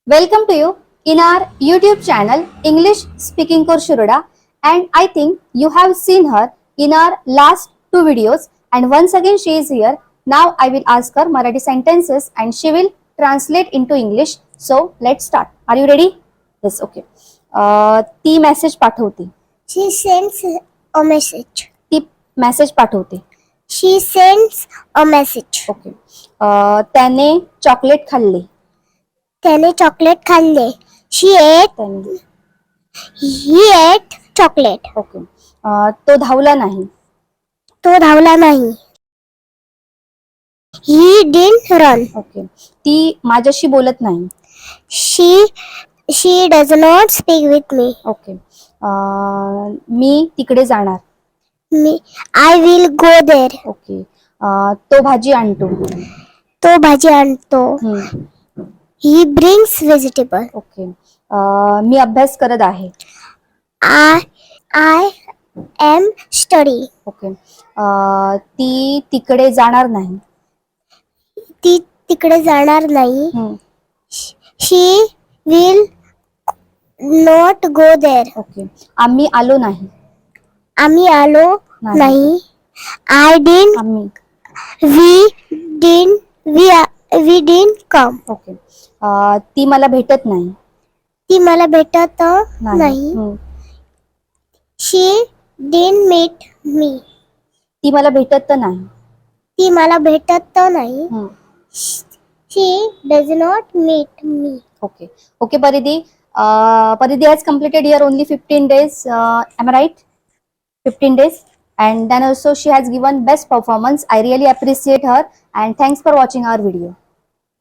Welcome to you in our YouTube channel English Speaking Course Shiroda, and I think you have seen her in our last two videos, and once again she is here. Now I will ask her Marathi sentences and she will translate into English. So let's start. Are you ready? Yes, okay. ती message पाठवते. She sends a message. ती message पाठवते. She sends a message. Okay. त्याने chocolate खाल्ले. त्याने chocolate खाल्ले. He ate chocolate. Okay. तो धावला नाही. तो धावला नाही. He didn't run. ओके. ती माझ्याशी बोलत नाही. She does not speak with me. Okay. मी तिकडे जाणार. I will go there. Okay. तो भाजी आणतो. तो भाजी आणतो. He brings vegetable. ओके. मी अभ्यास करत आहे. I am studying. ओके. ती तिकडे जाणार नाही. ती तिकडे जाणार नाही. She will not go there. Okay. आम्ही आलो नाही. आम्ही आलो नाही. आम्ही. We didn't come. ओके. ती मला भेटत नाही. ती मला भेटत नाही. She didn't meet me. ती मला भेटत नाही. ती मला भेटत नाही. She does not meet me. Okay. Okay, Paridhi. Paridhi has completed here only 15 days. Am I right? 15 days. And then also she has given best performance. I really appreciate her. And thanks for watching our video.